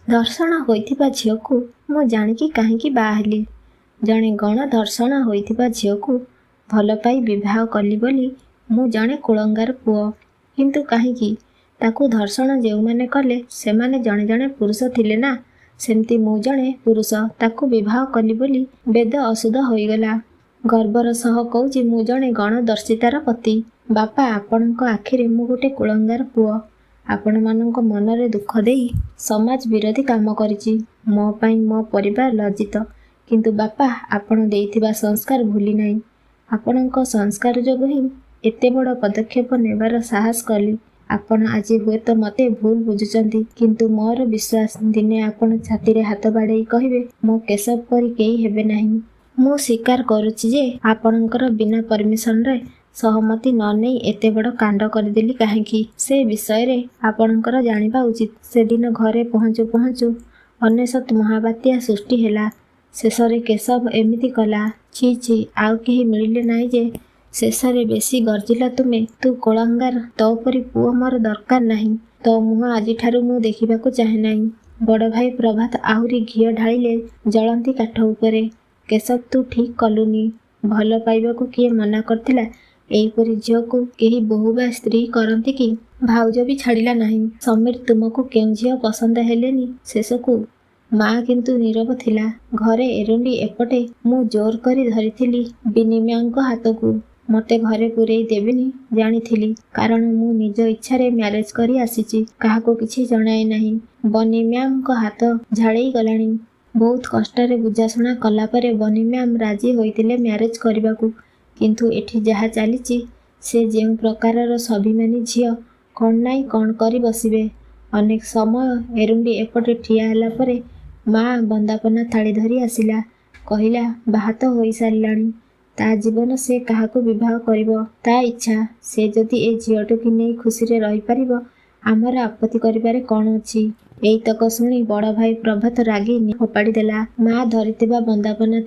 ଧର୍ଷଣ ହୋଇଥିବା ଝିଅକୁ ମୁଁ ଜାଣିକି କାହିଁକି ବାହା ହେଲି? ଜଣେ ଗଣଧର୍ଷଣ ହୋଇଥିବା ଝିଅକୁ ଭଲ ପାଇ ବିବାହ କଲି ବୋଲି ମୁଁ ଜଣେ କୁଳଙ୍ଗାର ପୁଅ। କିନ୍ତୁ କାହିଁକି? ତାକୁ ଧର୍ଷଣ ଯେଉଁମାନେ କଲେ ସେମାନେ ଜଣେ ଜଣେ ପୁରୁଷ ଥିଲେ ନା। ସେମିତି ମୁଁ ଜଣେ ପୁରୁଷ, ତାକୁ ବିବାହ କଲି ବୋଲି ବେଦ ଅଶୁଦ୍ଧ ହୋଇଗଲା। ଗର୍ବର ସହ କହୁଛି ମୁଁ ଜଣେ ଗଣଦର୍ଶିତାର ପତି। ବାପା, ଆପଣଙ୍କ ଆଖିରେ ମୁଁ ଗୋଟେ କୁଳଙ୍ଗାର ପୁଅ। ଆପଣମାନଙ୍କ ମନରେ ଦୁଃଖ ଦେଇ ସମାଜ ବିରୋଧୀ କାମ କରିଛି। ମୋ ପାଇଁ ମୋ ପରିବାର ଲଜ୍ଜିତ। କିନ୍ତୁ ବାପା, ଆପଣ ଦେଇଥିବା ସଂସ୍କାର ଭୁଲି ନାହିଁ। ଆପଣଙ୍କ ସଂସ୍କାର ଯୋଗୁଁ ହିଁ ଏତେ ବଡ଼ ପଦକ୍ଷେପ ନେବାର ସାହସ କଲି। ଆପଣ ଆଜି ହୁଏତ ମୋତେ ଭୁଲ ବୁଝୁଛନ୍ତି, କିନ୍ତୁ ମୋର ବିଶ୍ୱାସ ଦିନେ ଆପଣ ଛାତିରେ ହାତ ବାଡ଼େଇ କହିବେ ମୋ କେଶବ ପରି କେହି ହେବେ ନାହିଁ। ମୁଁ ସ୍ୱୀକାର କରୁଛି ଯେ ଆପଣଙ୍କର ବିନା ପରମିଶନରେ ସହମତି ନ ନେଇ ଏତେ ବଡ଼ କାଣ୍ଡ କରିଦେଲି କାହିଁକି, ସେ ବିଷୟରେ ଆପଣଙ୍କର ଜାଣିବା ଉଚିତ। ସେଦିନ ଘରେ ପହଞ୍ଚୁ ପହଞ୍ଚୁ ଅନେଶତ ମହାବାତ୍ୟା ସୃଷ୍ଟି ହେଲା। ଶେଷରେ କେଶବ ଏମିତି କଲା। ଛି ଛି, ଆଉ କେହି ମିଳିଲେ ନାହିଁ ଯେ। ଶେଷରେ ବେଶୀ ଗର୍ଜିଲା ତୁମେ। ତୁ କୋଳାଙ୍ଗାର, ତୋ ପରି ପୁଅ ମୋର ଦରକାର ନାହିଁ। ତୋ ମୁହଁ ଆଜିଠାରୁ ମୁଁ ଦେଖିବାକୁ ଚାହେଁ ନାହିଁ। ବଡ଼ ଭାଇ ପ୍ରଭାତ ଆହୁରି ଘିଅ ଢାଳିଲେ ଜଳନ୍ତି କାଠ ଉପରେ। କେଶବ, ତୁ ଠିକ୍ କଲୁନି। ଭଲ ପାଇବାକୁ କିଏ ମନା କରିଥିଲା? ଏଇପରି ଝିଅକୁ କେହି ବୋହୂ ବା ସ୍ତ୍ରୀ କରନ୍ତି କି? ଭାଉଜ ବି ଛାଡ଼ିଲା ନାହିଁ। ସମୀର, ତୁମକୁ କେଉଁ ଝିଅ ପସନ୍ଦ ହେଲେନି ଶେଷକୁ? ମା କିନ୍ତୁ ନୀରବ ଥିଲା। ଘରେ ଏରୁଣ୍ଡି ଏପଟେ ମୁଁ ଜୋର କରି ଧରିଥିଲି ବିନି ମ୍ୟାମ୍ଙ୍କ ହାତକୁ। ମୋତେ ଘରେ ପୂରେଇ ଦେବେନି ଜାଣିଥିଲି, କାରଣ ମୁଁ ନିଜ ଇଚ୍ଛାରେ ମ୍ୟାରେଜ କରି ଆସିଛି। କାହାକୁ କିଛି ଜଣାଏ ନାହିଁ। ବନି ମ୍ୟାମ୍ଙ୍କ ହାତ ଝାଳେଇ ଗଲାଣି। ବହୁତ କଷ୍ଟରେ ବୁଝାଶୁଣା କଲା ପରେ ବନି ମ୍ୟାମ୍ ରାଜି ହୋଇଥିଲେ ମ୍ୟାରେଜ କରିବାକୁ। କିନ୍ତୁ ଏଠି ଯାହା ଚାଲିଛି, ସେ ଯେଉଁ ପ୍ରକାରର ସ୍ୱାଭିମାନୀ ଝିଅ, କ'ଣ ନାଇଁ କ'ଣ କରି ବସିବେ। ଅନେକ ସମୟ ଏରୁଣ୍ଡି ଏପଟେ ଠିଆ ହେଲା ପରେ ମା ବନ୍ଦାପନା ଥାଳି ଧରି ଆସିଲା। କହିଲା, ବାହା ତ ହୋଇସାରିଲାଣି। ତା ଜୀବନ ସେ କାହାକୁ ବିବାହ କରିବ ତା ଇଚ୍ଛା। ସେ ଯଦି ଏ ଝିଅଟିକୁ ନେଇ ଖୁସିରେ ରହିପାରିବ, ଆମର ଆପତ୍ତି କରିବାରେ କ'ଣ ଅଛି? ଏଇତକ ଶୁଣି ବଡ଼ ଭାଇ ପ୍ରଭାତ ରାଗି ଫୋପାଡ଼ି ଦେଲା। ମା ଧରିଥିବା ବନ୍ଦାପନା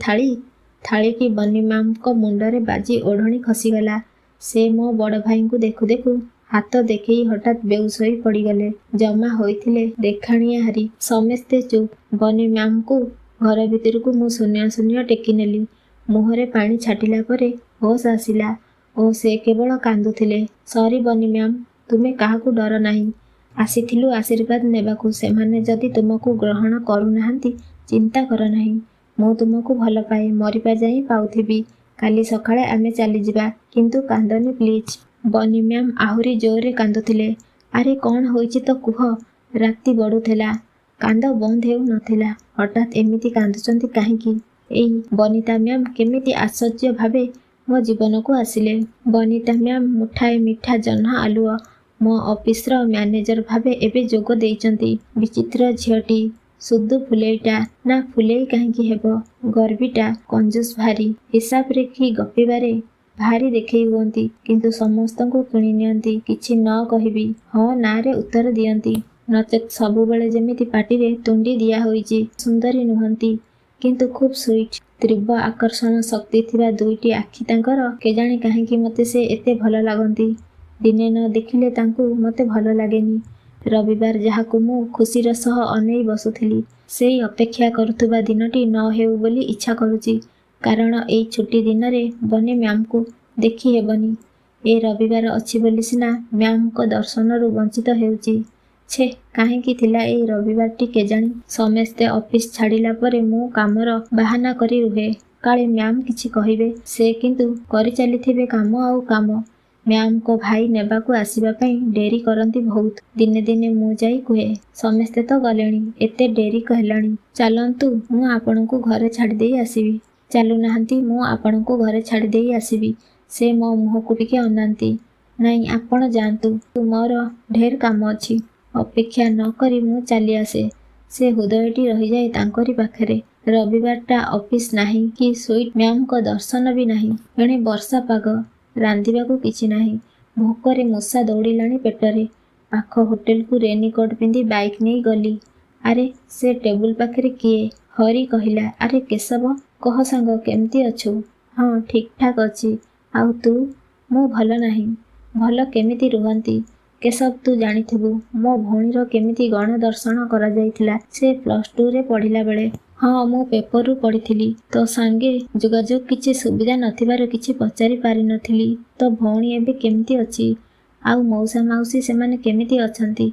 ଥାଳିକି ବନି ମ୍ୟାମ୍ଙ୍କ ମୁଣ୍ଡରେ ବାଜି ଓଢ଼ଣି ଖସିଗଲା। ସେ ମୋ ବଡ଼ ଭାଇଙ୍କୁ ଦେଖୁ ଦେଖୁ ହାତ ଦେଖେଇ ହଠାତ୍ ବେଉସ ହୋଇ ପଡ଼ିଗଲେ। ଜମା ହୋଇଥିଲେ ଦେଖାଣିଆ ହାରି। ସମସ୍ତେ ଚୁପ୍। ବନି ମ୍ୟାମ୍ଙ୍କୁ ଘର ଭିତରକୁ ମୁଁ ଶୂନ୍ୟ ଶୂନ୍ୟ ଟେକି ନେଲି। ମୁହଁରେ ପାଣି ଛାଟିଲା ପରେ ହୋସ ଆସିଲା ଓ ସେ କେବଳ କାନ୍ଦୁଥିଲେ। ସରି ବନି ମ୍ୟାମ୍, ତୁମେ କାହାକୁ ଡର ନାହିଁ। ଆସିଥିଲୁ ଆଶୀର୍ବାଦ ନେବାକୁ। ସେମାନେ ଯଦି ତୁମକୁ ଗ୍ରହଣ କରୁନାହାନ୍ତି, ଚିନ୍ତା କର ନାହିଁ। ମୁଁ ତୁମକୁ ଭଲ ପାଏ, ମରିବା ଯାଇ ପାଉଥିବି। କାଲି ସକାଳେ ଆମେ ଚାଲିଯିବା। କିନ୍ତୁ କାନ୍ଦନି ପ୍ଲିଜ୍। ବନି ମ୍ୟାମ୍ ଆହୁରି ଜୋରରେ କାନ୍ଦୁଥିଲେ। ଆରେ କ'ଣ ହୋଇଛି ତ କୁହ। ରାତି ବଢ଼ୁଥିଲା, କାନ୍ଦ ବନ୍ଦ ହେଉ ନଥିଲା। ହଠାତ୍ ଏମିତି କାନ୍ଦୁଛନ୍ତି କାହିଁକି? ଏଇ ବନିତା ମ୍ୟାମ୍ କେମିତି ଆଶ୍ଚର୍ଯ୍ୟ ଭାବେ ମୋ ଜୀବନକୁ ଆସିଲେ। ବନିତା ମ୍ୟାମ୍ ମୁଠାଏ ମିଠା ଜହ୍ନ ଆଲୁଅ। ମୋ ଅଫିସର ମ୍ୟାନେଜର ଭାବେ ଏବେ ଯୋଗ ଦେଇଛନ୍ତି। ବିଚିତ୍ର ଝିଅଟି। ସୁଦୁ ଫୁଲେଇଟା। ନା, ଫୁଲେଇ କାହିଁକି ହେବ? ଗର୍ବୀଟା। କଞ୍ଜୁସ ଭାରି। ହିସାବରେ କି ଗପିବାରେ ଭାରି ଦେଖେଇ ହୁଅନ୍ତି, କିନ୍ତୁ ସମସ୍ତଙ୍କୁ କିଣି ନିଅନ୍ତି। କିଛି ନ କହିବି ହଁ ନାଁରେ ଉତ୍ତର ଦିଅନ୍ତି। ନଚେତ୍ ସବୁବେଳେ ଯେମିତି ପାଟିରେ ତୁଣ୍ଡି ଦିଆ ହୋଇଛି। ସୁନ୍ଦରୀ ନୁହନ୍ତି, କିନ୍ତୁ ଖୁବ୍ ସୁଇଟ୍। ତୀବ୍ର ଆକର୍ଷଣ ଶକ୍ତି ଥିବା ଦୁଇଟି ଆଖି ତାଙ୍କର। କେଜାଣି କାହିଁକି ମୋତେ ସେ ଏତେ ଭଲ ଲାଗନ୍ତି। ଦିନେ ନ ଦେଖିଲେ ତାଙ୍କୁ ମୋତେ ଭଲ ଲାଗେନି। ରବିବାର, ଯାହାକୁ ମୁଁ ଖୁସିର ସହ ଅନେଇ ବସୁଥିଲି, ସେଇ ଅପେକ୍ଷା କରୁଥିବା ଦିନଟି ନ ହେଉ ବୋଲି ଇଚ୍ଛା କରୁଛି। କାରଣ ଏଇ ଛୁଟି ଦିନରେ ବନି ମ୍ୟାମ୍ଙ୍କୁ ଦେଖି ହେବନି। ଏ ରବିବାର ଅଛି ବୋଲି ସିନା ମ୍ୟାମ୍ଙ୍କ ଦର୍ଶନରୁ ବଞ୍ଚିତ ହେଉଛି। ଛେ, କାହିଁକି ଥିଲା ଏଇ ରବିବାରଟି କେଜାଣି? ସମସ୍ତେ ଅଫିସ ଛାଡ଼ିଲା ପରେ ମୁଁ କାମର ବାହାନା କରି ରୁହେ। କାଳେ ମ୍ୟାମ୍ କିଛି କହିବେ। ସେ କିନ୍ତୁ କରିଚାଲିଥିବେ କାମ ଆଉ କାମ। ମ୍ୟାମ୍ଙ୍କ ଭାଇ ନେବାକୁ ଆସିବା ପାଇଁ ଡେରି କରନ୍ତି ବହୁତ। ଦିନେ ଦିନେ ମୁଁ ଯାଇ କୁହେ, ସମସ୍ତେ ତ ଗଲେଣି, ଏତେ ଡେରି ହେଲାଣି, ଚାଲନ୍ତୁ ମୁଁ ଆପଣଙ୍କୁ ଘରେ ଛାଡ଼ିଦେଇ ଆସିବି। ଚାଲୁନାହାନ୍ତି, ମୁଁ ଆପଣଙ୍କୁ ଘରେ ଛାଡ଼ିଦେଇ ଆସିବି। ସେ ମୋ ମୁହଁକୁ ଟିକେ ଅନାନ୍ତି। ନାଇଁ, ଆପଣ ଯାଆନ୍ତୁ, ମୋର ଢେର କାମ ଅଛି। ଅପେକ୍ଷା ନ କରି ମୁଁ ଚାଲି ଆସେ। ସେ ହୃଦୟଟି ରହିଯାଏ ତାଙ୍କରି ପାଖରେ। ରବିବାରଟା ଅଫିସ ନାହିଁ କି ସୁଇଟ୍ ମ୍ୟାମ୍ଙ୍କ ଦର୍ଶନ ବି ନାହିଁ। ଏଣେ ବର୍ଷା ପାଗ। ରାନ୍ଧିବାକୁ କିଛି ନାହିଁ। ଭୋକରେ ମୂଷା ଦୌଡ଼ିଲାଣି ପେଟରେ। ପାଖ ହୋଟେଲକୁ ରେନିକୋଟ୍ ପିନ୍ଧି ବାଇକ୍ ନେଇ ଗଲି। ଆରେ, ସେ ଟେବୁଲ ପାଖରେ କିଏ? ହରି କହିଲା, ଆରେ କେଶବ, କହ ସାଙ୍ଗ, କେମିତି ଅଛୁ? ହଁ, ଠିକ୍ ଠାକ୍ ଅଛି। ଆଉ ତୁ? ମୁଁ ଭଲ ନାହିଁ। ଭଲ କେମିତି ରୁହନ୍ତି? କେଶବ ତୁ ଜାଣିଥିବୁ ମୋ ଭଉଣୀର କେମିତି ଗଣଦର୍ଶନ କରାଯାଇଥିଲା ସେ +2ରେ ପଢ଼ିଲା ବେଳେ। ହଁ ମୁଁ ପେପରରୁ ପଢ଼ିଥିଲି। ତୋ ସାଙ୍ଗେ ଯୋଗାଯୋଗ କିଛି ସୁବିଧା ନଥିବାରୁ କିଛି ପଚାରି ପାରିନଥିଲି। ତୋ ଭଉଣୀ ଏବେ କେମିତି ଅଛି? ଆଉ ମଉସା ମାଉସୀ ସେମାନେ କେମିତି ଅଛନ୍ତି?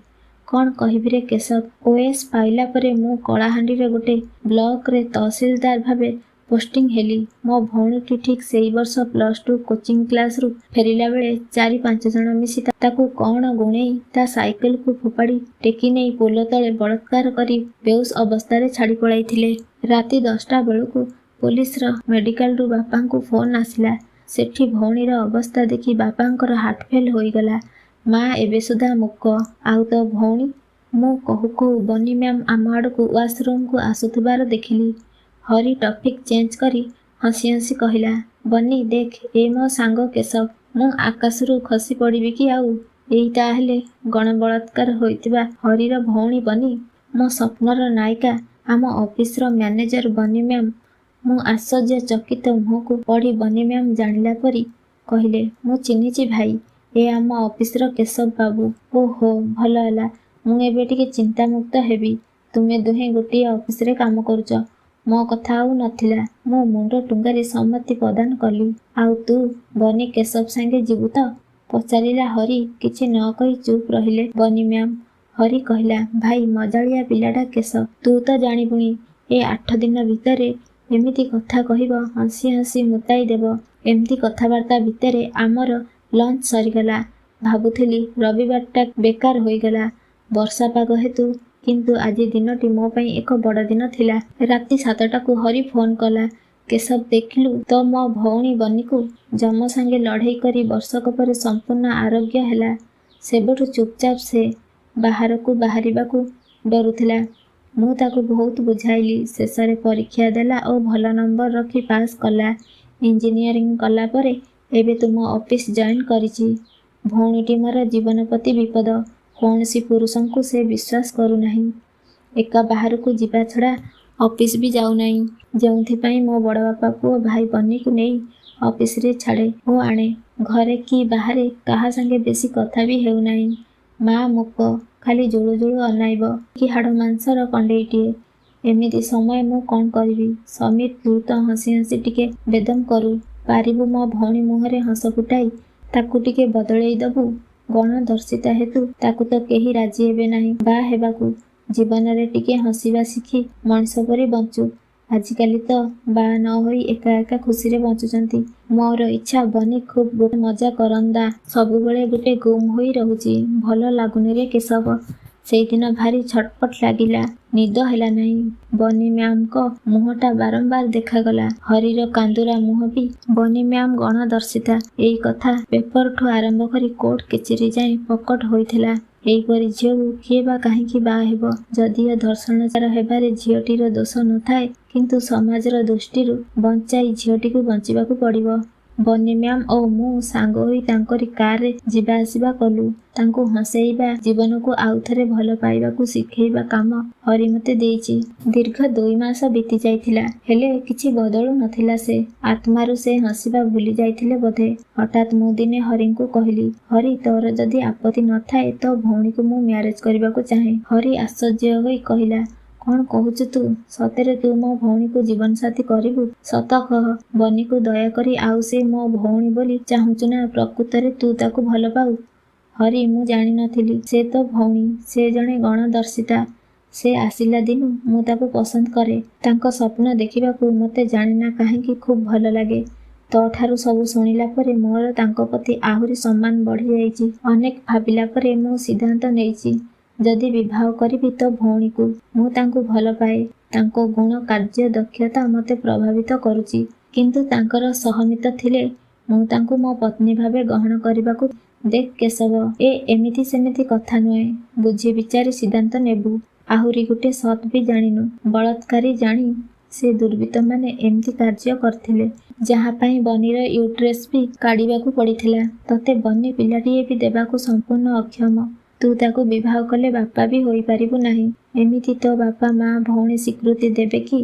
କ'ଣ କହିବିରେ କେଶବ। OS ପାଇଲା ପରେ ମୁଁ କଳାହାଣ୍ଡିର ଗୋଟେ ବ୍ଲକରେ ତହସିଲଦାର ଭାବେ ପୋଷ୍ଟିଂ ହେଲି। ମୋ ଭଉଣୀଟି ଠିକ୍ ସେଇ ବର୍ଷ +2 କୋଚିଂ କ୍ଲାସରୁ ଫେରିଲା ବେଳେ 4-5 ଜଣ ମିଶି ତାକୁ କ'ଣ ଗୁଣେଇ ତା ସାଇକେଲକୁ ଫୋପାଡ଼ି ଟେକି ନେଇ ପୋଲ ତଳେ ବଳାତ୍କାର କରି ବେଉସ ଅବସ୍ଥାରେ ଛାଡ଼ି ପଳାଇଥିଲେ। ରାତି 10ଟା ବେଳକୁ ପୋଲିସର ମେଡିକାଲରୁ ବାପାଙ୍କୁ ଫୋନ୍ ଆସିଲା। ସେଠି ଭଉଣୀର ଅବସ୍ଥା ଦେଖି ବାପାଙ୍କର ହାର୍ଟଫେଲ୍ ହୋଇଗଲା। ମା ଏବେ ସୁଦ୍ଧା ମୂକ। ଆଉ ତୋ ଭଉଣୀ? ମୁଁ କହୁ କହୁ ବନି ମ୍ୟାମ୍ ଆମ ଆଡ଼କୁ ୱାସରୁମ୍କୁ ଆସୁଥିବାର ଦେଖିଲି। ହରି ଟପିକ୍ ଚେଞ୍ଜ କରି ହସି ହସି କହିଲା, ବନି ଦେଖ ଏ ମୋ ସାଙ୍ଗ କେଶବ। ମୁଁ ଆକାଶରୁ ଖସି ପଡ଼ିବି କି ଆଉ? ଏଇ ତାହେଲେ ଗଣବଳାତ୍କାର ହୋଇଥିବା ହରିର ଭଉଣୀ ବନି। ମୋ ସ୍ୱପ୍ନର ନାୟିକା ଆମ ଅଫିସର ମ୍ୟାନେଜର ବନି ମ୍ୟାମ୍। ମୁଁ ଆଶ୍ଚର୍ଯ୍ୟଚକିତ ମୁହଁକୁ ପଢ଼ି ବନି ମ୍ୟାମ୍ ଜାଣିଲା ପରି କହିଲେ, ମୁଁ ଚିହ୍ନିଛି ଭାଇ। ଏ ଆମ ଅଫିସର କେଶବ ବାବୁ। ଓହୋ ଭଲ ହେଲା। ମୁଁ ଏବେ ଟିକେ ଚିନ୍ତାମୁକ୍ତ ହେବି। ତୁମେ ଦୁହେଁ ଗୋଟିଏ ଅଫିସରେ କାମ କରୁଛ। ମୋ କଥା ଆଉ ନଥିଲା। ମୁଁ ମୁଣ୍ଡ ଟୁଙ୍ଗାରି ସମ୍ମତି ପ୍ରଦାନ କଲି। ଆଉ ତୁ ବନି କେଶବ ସାଙ୍ଗେ ଯିବୁ ତ? ପଚାରିଲା ହରି। କିଛି ନ କହି ଚୁପ୍ ରହିଲେ ବନି ମ୍ୟାମ୍। ହରି କହିଲା, ଭାଇ ମଜାଳିଆ ପିଲାଟା କେଶବ। ତୁ ତ ଜାଣିବୁଣି ଏ 8 ଦିନ ଭିତରେ ଏମିତି କଥା କହିବ ହସି ହସି ମୁତାଇ ଦେବ। ଏମିତି କଥାବାର୍ତ୍ତା ଭିତରେ ଆମର ଲଞ୍ଚ ସରିଗଲା। ଭାବୁଥିଲି ରବିବାରଟା ବେକାର ହୋଇଗଲା ବର୍ଷା ପାଗ ହେତୁ। କିନ୍ତୁ ଆଜି ଦିନଟି ମୋ ପାଇଁ ଏକ ବଡ଼ ଦିନ ଥିଲା। ରାତି 7ଟାକୁ ହରି ଫୋନ୍ କଲା, କେଶବ ଦେଖିଲୁ ତ ମୋ ଭଉଣୀ ବନିକୁ ଯମ ସାଙ୍ଗେ ଲଢ଼େଇ କରି ବର୍ଷକ ପରେ ସମ୍ପୂର୍ଣ୍ଣ ଆରୋଗ୍ୟ ହେଲା। ସେବେଠୁ ଚୁପଚାପ ସେ ବାହାରକୁ ବାହାରିବାକୁ ଡରୁଥିଲା। ମୁଁ ତାକୁ ବହୁତ ବୁଝାଇଲି। ଶେଷରେ ପରୀକ୍ଷା ଦେଲା ଓ ଭଲ ନମ୍ବର ରଖି ପାସ୍ କଲା। ଇଞ୍ଜିନିୟରିଂ କଲା ପରେ ଏବେ ତୁମ ଅଫିସ ଜଏନ୍ କରିଛି। ଭଉଣୀଟି ମୋର ଜୀବନ ପ୍ରତି ବିପଦ। କୌଣସି ପୁରୁଷଙ୍କୁ ସେ ବିଶ୍ୱାସ କରୁନାହିଁ। ଏକା ବାହାରକୁ ଯିବା ଛଡ଼ା ଅଫିସ ବି ଯାଉନାହିଁ। ଯେଉଁଥିପାଇଁ ମୋ ବଡ଼ବାପା ପୁଅ ଭାଇ ବନିକୁ ନେଇ ଅଫିସରେ ଛାଡ଼େ ଓ ଆଣେ। ଘରେ କି ବାହାରେ କାହା ସାଙ୍ଗେ ବେଶୀ କଥା ବି ହେଉନାହିଁ। ମା ମୂକ। ଖାଲି ଜୁଳୁ ଜୁଳୁ ଅନାଇବ କି ହାଡ଼ ମାଂସର କଣ୍ଡେଇଟିଏ। ଏମିତି ସମୟ ମୁଁ କ'ଣ କରିବି? ସମୀର ତୁ ତ ହସି ହସି ଟିକେ ବେଦମ୍ କରୁ ପାରିବୁ ମୋ ଭଉଣୀ ମୁହଁରେ ହସ ଫୁଟାଇ ତାକୁ ଟିକେ ବଦଳେଇ ଦବୁ। ଗଣଦର୍ଶିତା ହେତୁ ତାକୁ ତ କେହି ରାଜି ହେବେ ନାହିଁ ବାହା ହେବାକୁ। ଜୀବନରେ ଟିକେ ହସିବା ଶିଖି ମଣିଷ ପରି ବଞ୍ଚୁ। ଆଜିକାଲି ତ ବାହା ନ ହୋଇ ଏକା ଏକା ଖୁସିରେ ବଞ୍ଚୁଛନ୍ତି। ମୋର ଇଚ୍ଛା ବନି ଖୁବ୍ ଗୋଟେ ମଜା କରନ୍ତା। ସବୁବେଳେ ଗୋଟେ ଗୁମ୍ ହୋଇ ରହୁଛି। ଭଲ ଲାଗୁନିରେ କେଶବ। ସେଇଦିନ ଭାରି ଛଟପଟ ଲାଗିଲା। ନିଦ ହେଲା ନାହିଁ। ବନି ମ୍ୟାମ୍ଙ୍କ ମୁହଁଟା ବାରମ୍ବାର ଦେଖାଗଲା। ହରିର କାନ୍ଦୁରା ମୁହଁ ବି। ବନି ମ୍ୟାମ୍ ଗଣଦର୍ଶିତା। ଏଇ କଥା ପେପରଠୁ ଆରମ୍ଭ କରି କୋର୍ଟ କେଚେରୀ ଯାଏଁ ପ୍ରକଟ ହୋଇଥିଲା। ଏଇପରି ଝିଅକୁ କିଏ ବା କାହିଁକି ବାହା ହେବ? ଯଦିଓ ଧର୍ଷଣଚାର ହେବାରେ ଝିଅଟିର ଦୋଷ ନଥାଏ, କିନ୍ତୁ ସମାଜର ଦୃଷ୍ଟିରୁ ବଞ୍ଚାଇ ଝିଅଟିକୁ ବଞ୍ଚିବାକୁ ପଡ଼ିବ। ବନି ମ୍ୟାମ୍ ଓ ମୁଁ ସାଙ୍ଗ ହୋଇ ତାଙ୍କରି କାରରେ ଯିବା ଆସିବା କଲୁ। ତାଙ୍କୁ ହସେଇବା, ଜୀବନକୁ ଆଉଥରେ ଭଲ ପାଇବାକୁ ଶିଖେଇବା କାମ ହରି ମୋତେ ଦେଇଛି। ଦୀର୍ଘ 2 ମାସ ବିତି ଯାଇଥିଲା। ହେଲେ କିଛି ବଦଳୁ ନଥିଲା ସେ। ଆତ୍ମାରୁ ସେ ହସିବା ଭୁଲି ଯାଇଥିଲେ ବୋଧେ। ହଠାତ୍ ମୁଁ ଦିନେ ହରିଙ୍କୁ କହିଲି, ହରି ତୋର ଯଦି ଆପତ୍ତି ନଥାଏ ତୋ ଭଉଣୀକୁ ମୁଁ ମ୍ୟାରେଜ କରିବାକୁ ଚାହେଁ। ହରି ଆଶ୍ଚର୍ଯ୍ୟ ହୋଇ କହିଲା, କ'ଣ କହୁଛୁ ତୁ? ସତରେ ତୁ ମୋ ଭଉଣୀକୁ ଜୀବନସାଥୀ କରିବୁ? ସତ କହ। ବନିକୁ ଦୟାକରି ଆଉ ସେ ମୋ ଭଉଣୀ ବୋଲି ଚାହୁଁଛୁ ନା ପ୍ରକୃତରେ ତୁ ତାକୁ ଭଲ ପାଉ? ହରି ମୁଁ ଜାଣିନଥିଲି ସେ ତୋ ଭଉଣୀ। ସେ ଜଣେ ଗଣଦର୍ଶିତା। ସେ ଆସିଲା ଦିନୁ ମୁଁ ତାକୁ ପସନ୍ଦ କରେ। ତାଙ୍କ ସ୍ୱପ୍ନ ଦେଖିବାକୁ ମୋତେ ଜାଣେନା କାହିଁକି ଖୁବ୍ ଭଲ ଲାଗେ। ତୋଠାରୁ ସବୁ ଶୁଣିଲା ପରେ ମୋର ତାଙ୍କ ପ୍ରତି ଆହୁରି ସମ୍ମାନ ବଢ଼ିଯାଇଛି। ଅନେକ ଭାବିଲା ପରେ ମୁଁ ସିଦ୍ଧାନ୍ତ ନେଇଛି ଯଦି ବିବାହ କରିବି ତୋ ଭଉଣୀକୁ। ମୁଁ ତାଙ୍କୁ ଭଲ ପାଏ। ତାଙ୍କ ଗୁଣ କାର୍ଯ୍ୟ ଦକ୍ଷତା ମୋତେ ପ୍ରଭାବିତ କରୁଛି। କିନ୍ତୁ ତାଙ୍କର ସହମତ ଥିଲେ ମୁଁ ତାଙ୍କୁ ମୋ ପତ୍ନୀ ଭାବେ ଗ୍ରହଣ କରିବାକୁ। ଦେଖ କେଶବ, ଏମିତି ସେମିତି କଥା ନୁହେଁ। ବୁଝି ବିଚାରି ସିଦ୍ଧାନ୍ତ ନେବୁ। ଆହୁରି ଗୋଟେ ସତ୍ ବି ଜାଣିନୁ। ବଳାତ୍କାରୀ ଜାଣି ସେ ଦୁର୍ବୃତ୍ତମାନେ ଏମିତି କାର୍ଯ୍ୟ କରିଥିଲେ ଯାହା ପାଇଁ ବନିର ୟୁଟ୍ରେସ୍ ବି କାଢ଼ିବାକୁ ପଡ଼ିଥିଲା। ତତେ ବନି ପିଲାଟିଏ ବି ଦେବାକୁ ସମ୍ପୂର୍ଣ୍ଣ ଅକ୍ଷମ। ତୁ ତାକୁ ବିବାହ କଲେ ବାପା ବି ହୋଇପାରିବୁ ନାହିଁ। ଏମିତି ତୋ ବାପା ମା ଭଉଣୀ ସ୍ୱୀକୃତି ଦେବେ କି?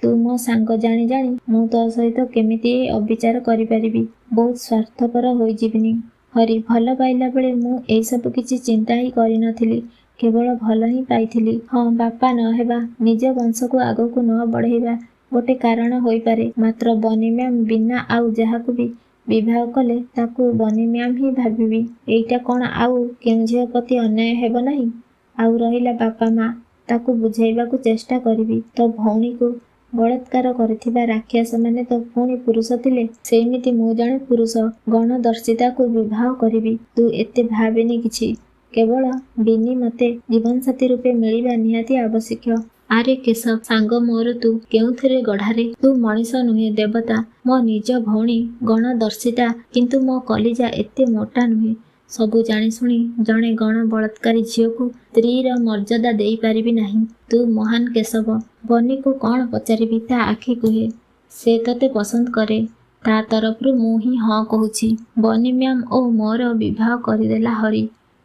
ତୁ ମୋ ସାଙ୍ଗ ଜାଣି ଜାଣି ମୁଁ ତୋ ସହିତ କେମିତି ଏ ଅବିଚାର କରିପାରିବି? ବହୁତ ସ୍ୱାର୍ଥପର ହୋଇଯିବିନି। ହରି ଭଲ ପାଇଲା ବେଳେ ମୁଁ ଏଇସବୁ କିଛି ଚିନ୍ତା ହିଁ କରିନଥିଲି, କେବଳ ଭଲ ହିଁ ପାଇଥିଲି। ହଁ, ବାପା ନ ହେବା, ନିଜ ବଂଶକୁ ଆଗକୁ ନ ବଢ଼େଇବା ଗୋଟେ କାରଣ ହୋଇପାରେ, ମାତ୍ର ବନି ମ୍ୟାମ୍ ବିନା ଆଉ ଯାହାକୁ ବି ବିବାହ କଲେ ତାକୁ ବନି ମ୍ୟାମ୍ ହିଁ ଭାବିବି। ଏଇଟା କ'ଣ ଆଉ କେଉଁ ଝିଅ ପ୍ରତି ଅନ୍ୟାୟ ହେବ ନାହିଁ? ଆଉ ରହିଲା ବାପା ମା, ତାକୁ ବୁଝାଇବାକୁ ଚେଷ୍ଟା କରିବି। ତୋ ଭଉଣୀକୁ ବଳାତ୍କାର କରିଥିବା ରାକ୍ଷସମାନେ ତ ପୁଣି ପୁରୁଷ ଥିଲେ। ସେଇମିତି ମୁଁ ଜଣେ ପୁରୁଷ ଗଣଦର୍ଶିତାକୁ ବିବାହ କରିବି। ତୁ ଏତେ ଭାବେନି କିଛି। କେବଳ ବିନି ମୋତେ ଜୀବନସାଥୀ ରୂପେ ମିଳିବା ନିହାତି ଆବଶ୍ୟକ। ଆରେ କେଶବ ସାଙ୍ଗ ମୋର, ତୁ କେଉଁଥିରେ ଗଢ଼ାରେ? ତୁ ମଣିଷ ନୁହେଁ, ଦେବତା। ମୋ ନିଜ ଭଉଣୀ ଗଣଦର୍ଶିତା, କିନ୍ତୁ ମୋ କଲିଜା ଏତେ ମୋଟା ନୁହେଁ। ସବୁ ଜାଣିଶୁଣି ଜଣେ ଗଣ ବଳାତ୍କାରୀ ଝିଅକୁ ସ୍ତ୍ରୀର ମର୍ଯ୍ୟାଦା ଦେଇପାରିବି ନାହିଁ। ତୁ ମହାନ କେଶବ। ବନିକୁ କ'ଣ ପଚାରିବି? ତା ଆଖି କୁହେ ସେ ତୋତେ ପସନ୍ଦ କରେ। ତା ତରଫରୁ ମୁଁ ହିଁ ହଁ କହୁଛି। ବନି ମ୍ୟାମ୍ ଓ ମୋର ବିବାହ କରିଦେଲା ହରି।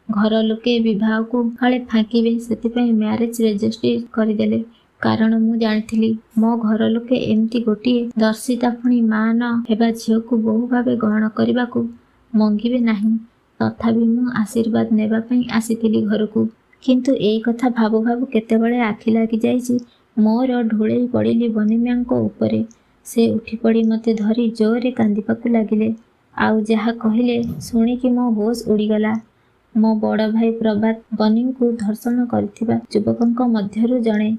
ଘର ଲୋକେ ବିବାହକୁ କାଳେ ଫାଙ୍କିବେ, ସେଥିପାଇଁ ମ୍ୟାରେଜ୍ ରେଜିଷ୍ଟ୍ରି କରିଦେଲେ। କାରଣ ମୁଁ ଜାଣିଥିଲି ମୋ ଘର ଲୋକେ ଏମିତି ଗୋଟିଏ ଦର୍ଶିତା ପୁଣି ମା ନ ହେବା ଝିଅକୁ ବୋହୂ ଭାବେ ଗ୍ରହଣ କରିବାକୁ ମଙ୍ଗିବେ ନାହିଁ। ତଥାପି ମୁଁ ଆଶୀର୍ବାଦ ନେବା ପାଇଁ ଆସିଥିଲି ଘରକୁ। କିନ୍ତୁ ଏଇ କଥା ଭାବୁ ଭାବୁ କେତେବେଳେ ଆଖି ଲାଗିଯାଇଛି ମୋର। ଢୁଳେଇ ପଡ଼ିଲି ବନି ମ୍ୟାମ୍ଙ୍କ ଉପରେ। ସେ ଉଠିପଡ଼ି ମୋତେ ଧରି ଜୋରରେ କାନ୍ଦିବାକୁ ଲାଗିଲେ। ଆଉ ଯାହା କହିଲେ ଶୁଣିକି ମୋ ହୋସ୍ ଉଡ଼ିଗଲା। ମୋ ବଡ଼ ଭାଇ ପ୍ରଭାତ ବନିଙ୍କୁ ଧର୍ଷଣ କରିଥିବା ଯୁବକଙ୍କ ମଧ୍ୟରୁ ଜଣେ।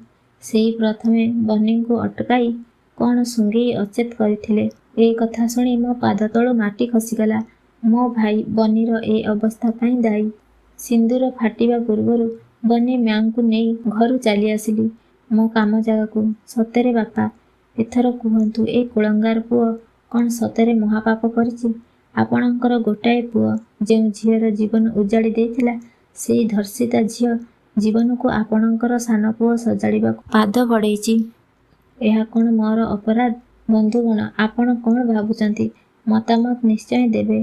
ସେଇ ପ୍ରଥମେ ବନିଙ୍କୁ ଅଟକାଇ କ'ଣ ଶୁଙ୍ଘେଇ ଅଚେତ କରିଥିଲେ। ଏ କଥା ଶୁଣି ମୋ ପାଦ ତଳୁ ମାଟି ଖସିଗଲା। ମୋ ଭାଇ ବନିର ଏ ଅବସ୍ଥା ପାଇଁ ଦାୟୀ। ସିନ୍ଦୂର ଫାଟିବା ପୂର୍ବରୁ ବନି ମ୍ୟାମ୍ଙ୍କୁ ନେଇ ଘରୁ ଚାଲି ଆସିଲି ମୋ କାମ ଜାଗାକୁ। ସତରେ ବାପା, ଏଥର କୁହନ୍ତୁ, ଏ କୁଳଙ୍ଗାର ପୁଅ କ'ଣ ସତରେ ମହାପାପ କରିଛି? ଆପଣଙ୍କର ଗୋଟାଏ ପୁଅ, ଯେଉଁ ଝିଅର ଜୀବନ ଉଜାଡ଼ି ଦେଇଥିଲା, ସେଇ ଧର୍ଷିତା ଝିଅ ଜୀବନକୁ ଆପଣଙ୍କର ସାନ ପୁଅ ସଜାଡ଼ିବାକୁ ପାଦ ବଢ଼େଇଛି। ଏହା କ'ଣ ମୋର ଅପରାଧ? ବନ୍ଧୁଗଣ, ଆପଣ କ'ଣ ଭାବୁଛନ୍ତି? ମତାମତ ନିଶ୍ଚୟ ଦେବେ।